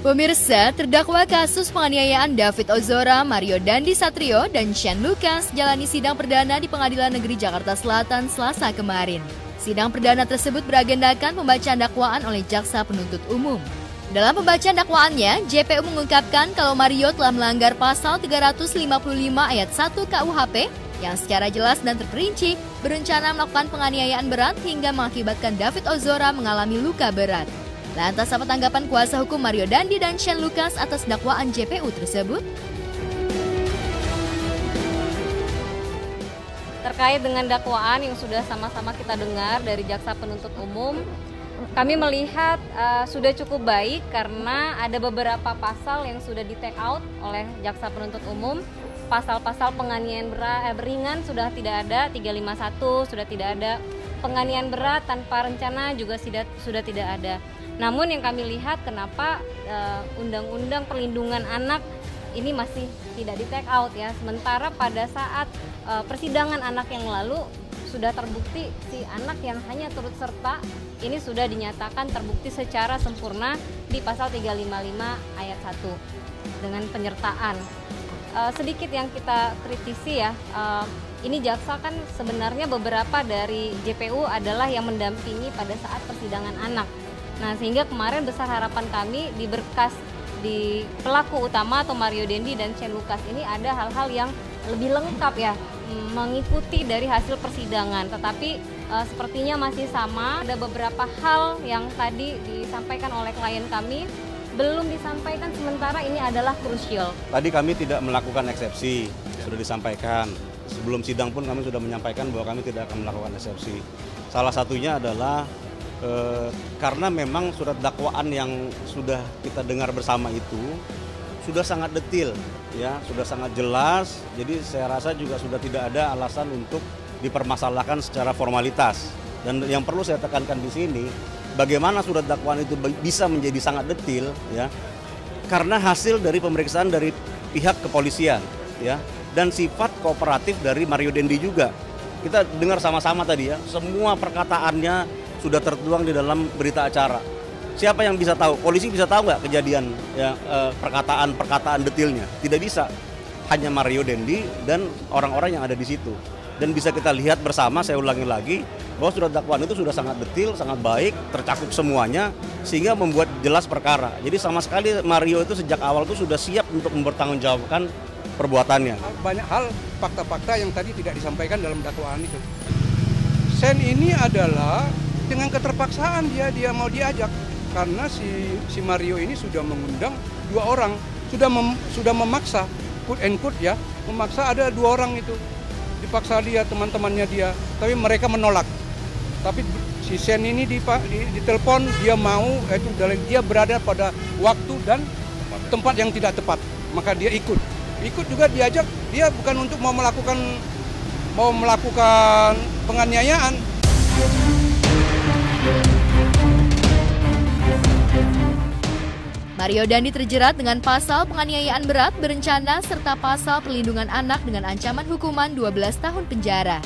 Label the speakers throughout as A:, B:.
A: Pemirsa, terdakwa kasus penganiayaan David Ozora, Mario Dandi Satrio, dan Shane Lucas jalani sidang perdana di Pengadilan Negeri Jakarta Selatan Selasa kemarin. Sidang perdana tersebut beragendakan pembacaan dakwaan oleh jaksa penuntut umum. Dalam pembacaan dakwaannya, JPU mengungkapkan kalau Mario telah melanggar pasal 355 ayat 1 KUHP yang secara jelas dan terperinci berencana melakukan penganiayaan berat hingga mengakibatkan David Ozora mengalami luka berat. Lantas apa tanggapan kuasa hukum Mario Dandi dan Shane Lucas atas dakwaan JPU tersebut?
B: Terkait dengan dakwaan yang sudah sama-sama kita dengar dari jaksa penuntut umum, kami melihat sudah cukup baik karena ada beberapa pasal yang sudah di take out oleh jaksa penuntut umum. Pasal-pasal penganiayaan ringan sudah tidak ada, 351 sudah tidak ada, penganiayaan berat tanpa rencana juga sudah tidak ada. Namun yang kami lihat kenapa Undang-Undang Perlindungan Anak ini masih tidak di take out ya. Sementara pada saat persidangan anak yang lalu sudah terbukti si anak yang hanya turut serta ini sudah dinyatakan terbukti secara sempurna di pasal 355 ayat 1 dengan penyertaan. Sedikit yang kita kritisi ya, ini jaksa kan sebenarnya beberapa dari JPU adalah yang mendampingi pada saat persidangan anak. Nah, sehingga kemarin besar harapan kami di berkas di pelaku utama atau Mario Dandi dan Shane Lucas ini ada hal-hal yang lebih lengkap ya, mengikuti dari hasil persidangan. Tetapi sepertinya masih sama, ada beberapa hal yang tadi disampaikan oleh klien kami belum disampaikan, sementara ini adalah krusial.
C: Tadi kami tidak melakukan eksepsi, sudah disampaikan. Sebelum sidang pun kami sudah menyampaikan bahwa kami tidak akan melakukan eksepsi. Salah satunya adalah karena memang surat dakwaan yang sudah kita dengar bersama itu sudah sangat detail, ya, sudah sangat jelas. Jadi saya rasa juga sudah tidak ada alasan untuk dipermasalahkan secara formalitas. Dan yang perlu saya tekankan di sini, bagaimana surat dakwaan itu bisa menjadi sangat detail, ya, karena hasil dari pemeriksaan dari pihak kepolisian, ya, dan sifat kooperatif dari Mario Dandi juga. Kita dengar sama-sama tadi ya, semua perkataannya sudah tertuang di dalam berita acara. Siapa yang bisa tahu? Polisi bisa tahu nggak kejadian ya, perkataan detailnya? Tidak bisa. Hanya Mario Dandi dan orang-orang yang ada di situ. Dan bisa kita lihat bersama, saya ulangi lagi, bahwa surat dakwaan itu sudah sangat detail, sangat baik, tercakup semuanya, sehingga membuat jelas perkara. Jadi sama sekali Mario itu sejak awal itu sudah siap untuk mempertanggungjawabkan perbuatannya.
D: Banyak hal, fakta-fakta yang tadi tidak disampaikan dalam dakwaan itu. Shane ini adalah dengan keterpaksaan dia mau diajak karena si Mario ini sudah mengundang dua orang, sudah memaksa, quote and quote ya, memaksa ada dua orang itu, dipaksa dia, teman-temannya dia, tapi mereka menolak. Tapi si Shane ini ditelepon, dia mau, itu dia berada pada waktu dan tempat yang tidak tepat, maka dia ikut juga diajak, dia bukan untuk mau melakukan penganiayaan.
A: Mario Dandi terjerat dengan pasal penganiayaan berat berencana serta pasal perlindungan anak dengan ancaman hukuman 12 tahun penjara.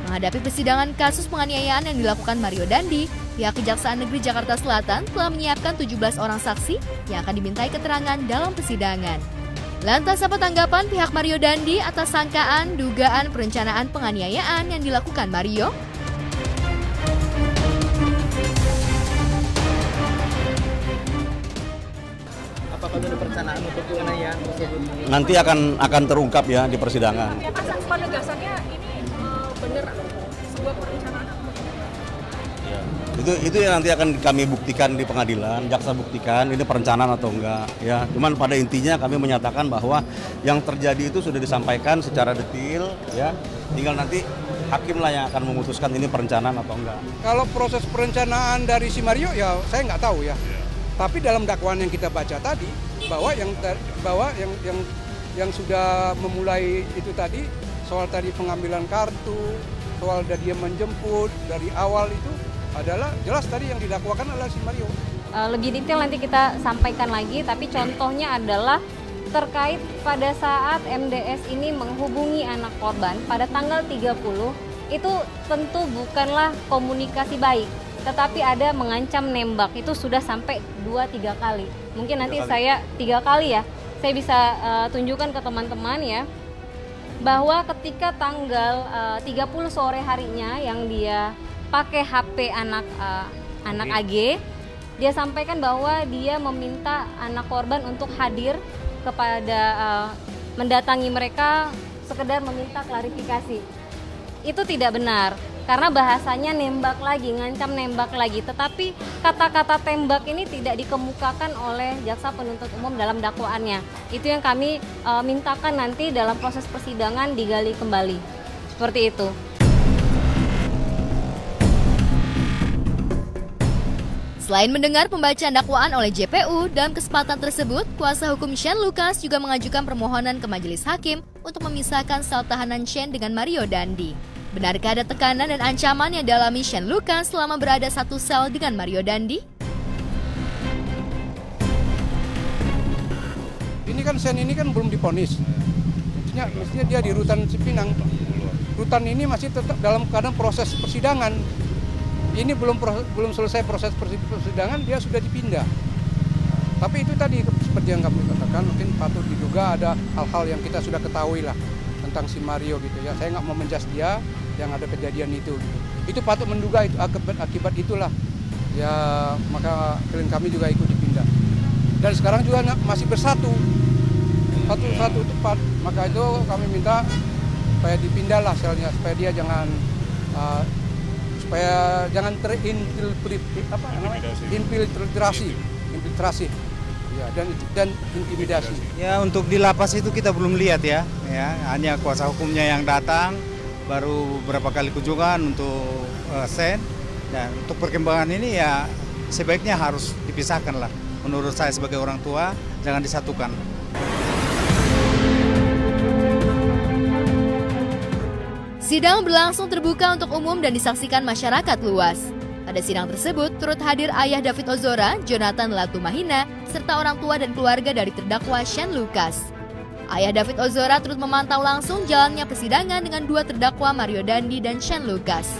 A: Menghadapi persidangan kasus penganiayaan yang dilakukan Mario Dandi, pihak Kejaksaan Negeri Jakarta Selatan telah menyiapkan 17 orang saksi yang akan dimintai keterangan dalam persidangan. Lantas apa tanggapan pihak Mario Dandi atas sangkaan dugaan perencanaan penganiayaan yang dilakukan Mario?
E: Apakah ada perencanaan untuk penganiayaan tersebut?
C: Nanti akan terungkap ya di persidangan.
F: Penegasannya ini benar sebuah perencanaan.
C: Ya. Itu yang nanti akan kami buktikan di pengadilan, jaksa buktikan ini perencanaan atau enggak ya. Cuman pada intinya kami menyatakan bahwa yang terjadi itu sudah disampaikan secara detail ya. Tinggal nanti hakim lah yang akan memutuskan ini perencanaan atau enggak.
D: Kalau proses perencanaan dari si Mario ya saya nggak tahu ya. Tapi dalam dakwaan yang kita baca tadi bahwa yang sudah memulai itu tadi soal tadi pengambilan kartu, soal dia menjemput dari awal itu adalah jelas tadi yang didakwakan adalah si Mario.
B: Lebih detail nanti kita sampaikan lagi, tapi contohnya adalah terkait pada saat MDS ini menghubungi anak korban pada tanggal 30, itu tentu bukanlah komunikasi baik. tetapi ada mengancam nembak, itu sudah sampai 2-3 kali. Mungkin nanti saya 3 kali ya, saya bisa tunjukkan ke teman-teman ya, bahwa ketika tanggal 30 sore harinya yang dia pakai HP anak AG, dia sampaikan bahwa dia meminta anak korban untuk hadir kepada mendatangi mereka sekedar meminta klarifikasi. Itu tidak benar, karena bahasanya nembak lagi, ngancam nembak lagi, tetapi kata-kata tembak ini tidak dikemukakan oleh jaksa penuntut umum dalam dakwaannya. Itu yang kami mintakan nanti dalam proses persidangan digali kembali. Seperti itu.
A: Selain mendengar pembacaan dakwaan oleh JPU, dalam kesempatan tersebut, kuasa hukum Shane Lucas juga mengajukan permohonan ke majelis hakim untuk memisahkan sel tahanan Shane dengan Mario Dandi. Benarkah ada tekanan dan ancaman yang dialami Shane Lucas selama berada satu sel dengan Mario Dandi?
D: Ini kan Shane ini kan belum divonis. Mestinya dia di Rutan Cipinang. Rutan ini masih tetap dalam keadaan proses persidangan. Ini belum selesai proses persidangan, dia sudah dipindah. Tapi itu tadi seperti yang kami katakan, mungkin patut diduga ada hal-hal yang kita sudah ketahui lah tentang si Mario gitu ya. Saya nggak mau menjas dia yang ada kejadian itu. Gitu. Itu patut menduga itu akibat itulah. Ya maka klien kami juga ikut dipindah. Dan sekarang juga masih bersatu, satu tempat. Maka itu kami minta supaya dipindah lah selnya, supaya dia jangan infiltrasi ya, dan intimidasi.
G: Ya, untuk di lapas itu kita belum lihat ya, hanya kuasa hukumnya yang datang, baru beberapa kali kunjungan untuk Shane, dan untuk perkembangan ini ya sebaiknya harus dipisahkan lah. Menurut saya sebagai orang tua jangan disatukan.
A: Sidang berlangsung terbuka untuk umum dan disaksikan masyarakat luas. Pada sidang tersebut turut hadir ayah David Ozora, Jonathan Latumahina, serta orang tua dan keluarga dari terdakwa Shane Lucas. Ayah David Ozora turut memantau langsung jalannya persidangan dengan dua terdakwa Mario Dandi dan Shane Lucas.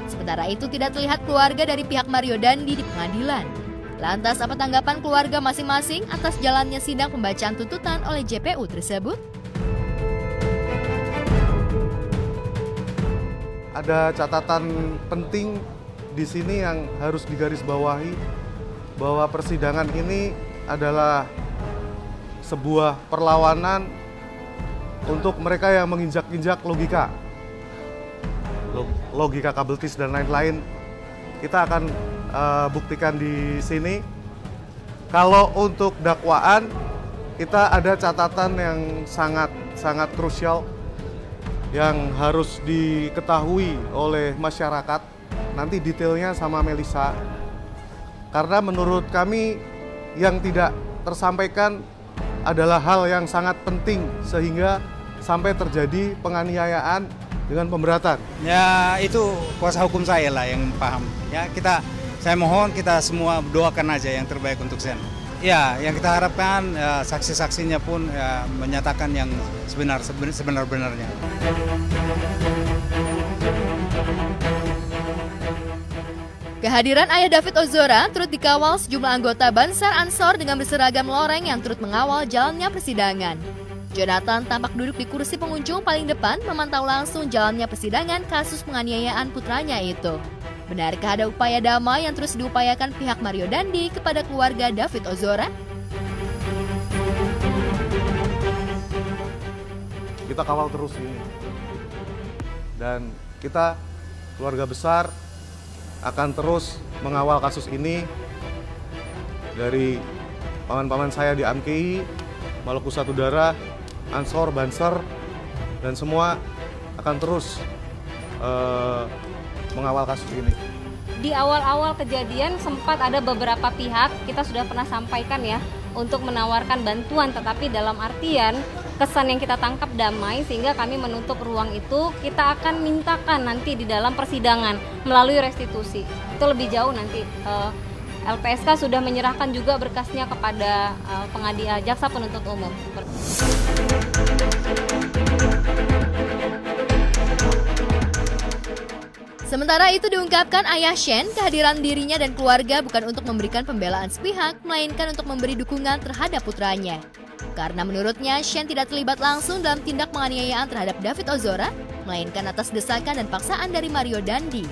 A: Sementara itu tidak terlihat keluarga dari pihak Mario Dandi di pengadilan. Lantas apa tanggapan keluarga masing-masing atas jalannya sidang pembacaan tuntutan oleh JPU tersebut?
H: Ada catatan penting di sini yang harus digarisbawahi, bahwa persidangan ini adalah sebuah perlawanan untuk mereka yang menginjak-injak logika kabeltis dan lain-lain. Kita akan buktikan di sini. Kalau untuk dakwaan, kita ada catatan yang sangat krusial yang harus diketahui oleh masyarakat, nanti detailnya sama Melisa. Karena menurut kami yang tidak tersampaikan adalah hal yang sangat penting sehingga sampai terjadi penganiayaan dengan pemberatan.
G: Ya itu kuasa hukum saya lah yang paham. Ya saya mohon kita semua doakan aja yang terbaik untuk Shane. Ya, yang kita harapkan saksi-saksinya pun menyatakan yang sebenar-benarnya.
A: Kehadiran ayah David Ozora turut dikawal sejumlah anggota Bansar Ansor dengan berseragam loreng yang turut mengawal jalannya persidangan. Jonathan tampak duduk di kursi pengunjung paling depan memantau langsung jalannya persidangan kasus penganiayaan putranya itu. Benarkah ada upaya damai yang terus diupayakan pihak Mario Dandi kepada keluarga David Ozora?
H: Kita kawal terus ini. Dan kita, keluarga besar, akan terus mengawal kasus ini. Dari paman-paman saya di AMKI, Maluku Satu Darah, Ansor, Banser, dan semua akan terus mengawal kasus ini.
B: Di awal-awal kejadian sempat ada beberapa pihak, kita sudah pernah sampaikan ya, untuk menawarkan bantuan, tetapi dalam artian kesan yang kita tangkap damai, sehingga kami menutup ruang itu. Kita akan mintakan nanti di dalam persidangan melalui restitusi. Itu lebih jauh nanti. LPSK sudah menyerahkan juga berkasnya kepada pengadilan jaksa penuntut umum.
A: Sementara itu diungkapkan ayah Shane, kehadiran dirinya dan keluarga bukan untuk memberikan pembelaan sepihak, melainkan untuk memberi dukungan terhadap putranya. Karena menurutnya Shane tidak terlibat langsung dalam tindak penganiayaan terhadap David Ozora, melainkan atas desakan dan paksaan dari Mario Dandi.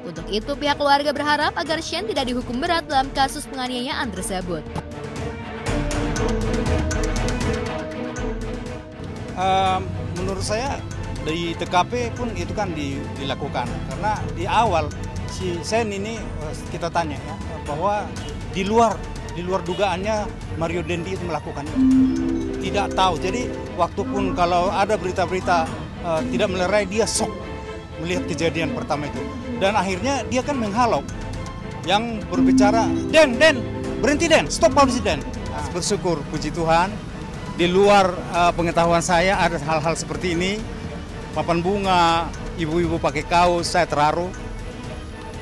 A: Untuk itu pihak keluarga berharap agar Shane tidak dihukum berat dalam kasus penganiayaan tersebut.
G: Menurut saya di TKP pun itu kan dilakukan karena di awal si Sen ini kita tanya ya bahwa di luar dugaannya Mario Dandi itu melakukan itu, tidak tahu. Jadi waktu pun kalau ada berita-berita tidak melerai, dia shock melihat kejadian pertama itu, dan akhirnya dia kan menghalau yang berbicara, Den berhenti Den, stop polisi Den. Bersyukur puji Tuhan di luar pengetahuan saya ada hal-hal seperti ini. Papan bunga, ibu-ibu pakai kaos, saya terharu.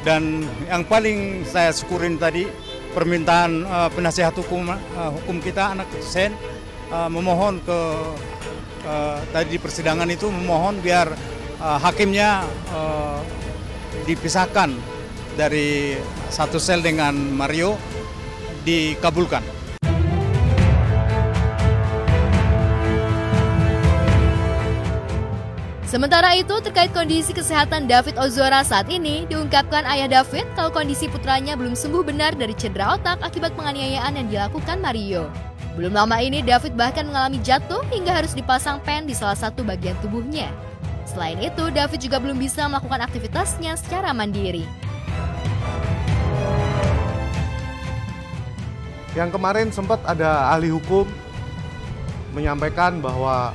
G: Dan yang paling saya syukurin tadi, permintaan penasihat hukum kita, anak Sen, memohon tadi di persidangan itu memohon biar hakimnya dipisahkan dari satu sel dengan Mario, dikabulkan.
A: Sementara itu, terkait kondisi kesehatan David Ozora saat ini, diungkapkan ayah David kalau kondisi putranya belum sembuh benar dari cedera otak akibat penganiayaan yang dilakukan Mario. Belum lama ini, David bahkan mengalami jatuh hingga harus dipasang pen di salah satu bagian tubuhnya. Selain itu, David juga belum bisa melakukan aktivitasnya secara mandiri.
H: Yang kemarin sempat ada ahli hukum menyampaikan bahwa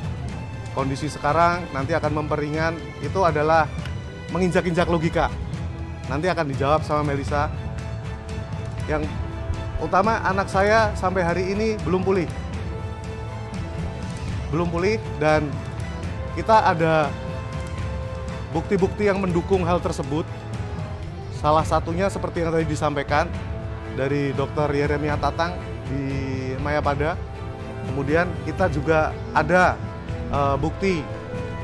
H: kondisi sekarang nanti akan memperingan, itu adalah menginjak-injak logika. Nanti akan dijawab sama Melisa. Yang utama, anak saya sampai hari ini belum pulih. Dan kita ada bukti-bukti yang mendukung hal tersebut. Salah satunya seperti yang tadi disampaikan dari Dr. Yeremia Tatang di Mayapada. Kemudian kita juga ada bukti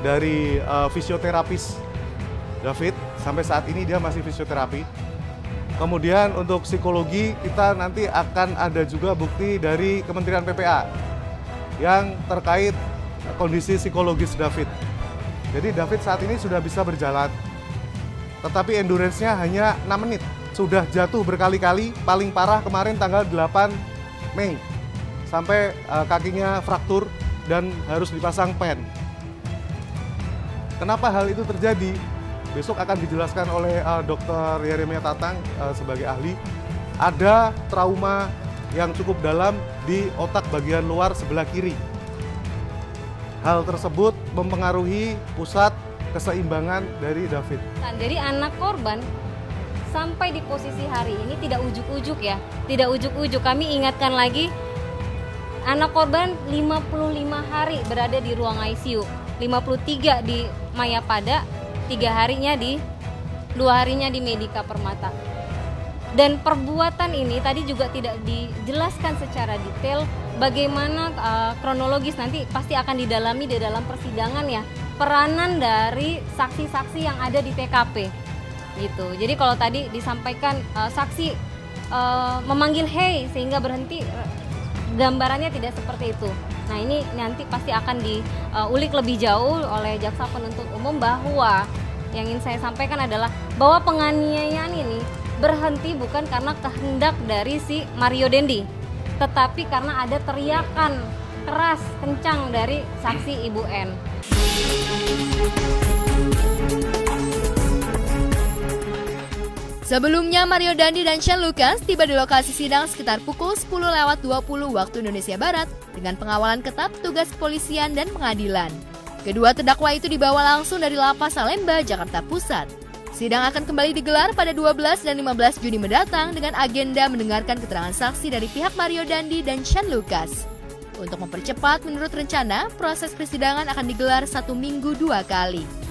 H: dari fisioterapis David, sampai saat ini dia masih fisioterapi. Kemudian untuk psikologi kita nanti akan ada juga bukti dari Kementerian PPA yang terkait kondisi psikologis David. Jadi David saat ini sudah bisa berjalan, tetapi endurance-nya hanya 6 menit. Sudah jatuh berkali-kali, paling parah kemarin tanggal 8 Mei, sampai kakinya fraktur dan harus dipasang pen. Kenapa hal itu terjadi? Besok akan dijelaskan oleh Dr. Yeremia Tatang sebagai ahli. Ada trauma yang cukup dalam di otak bagian luar sebelah kiri. Hal tersebut mempengaruhi pusat keseimbangan dari David.
B: Jadi anak korban sampai di posisi hari ini tidak ujuk-ujuk ya. Tidak ujuk-ujuk, kami ingatkan lagi, anak korban 55 hari berada di ruang ICU, 53 di Mayapada, 2 harinya di Medika Permata. Dan perbuatan ini tadi juga tidak dijelaskan secara detail bagaimana kronologis, nanti pasti akan didalami di dalam persidangan ya, peranan dari saksi-saksi yang ada di TKP gitu. Jadi kalau tadi disampaikan saksi memanggil hey sehingga berhenti, gambarannya tidak seperti itu. Nah, ini nanti pasti akan diulik lebih jauh oleh jaksa penuntut umum, bahwa yang ingin saya sampaikan adalah bahwa penganiayaan ini berhenti bukan karena kehendak dari si Mario Dandi, tetapi karena ada teriakan keras kencang dari saksi Ibu N.
A: Sebelumnya, Mario Dandi dan Shane Lucas tiba di lokasi sidang sekitar pukul 10:20 waktu Indonesia Barat dengan pengawalan ketat petugas kepolisian dan pengadilan. Kedua terdakwa itu dibawa langsung dari Lapas Salemba, Jakarta Pusat. Sidang akan kembali digelar pada 12 dan 15 Juni mendatang dengan agenda mendengarkan keterangan saksi dari pihak Mario Dandi dan Shane Lucas. Untuk mempercepat, menurut rencana, proses persidangan akan digelar 1 minggu 2 kali.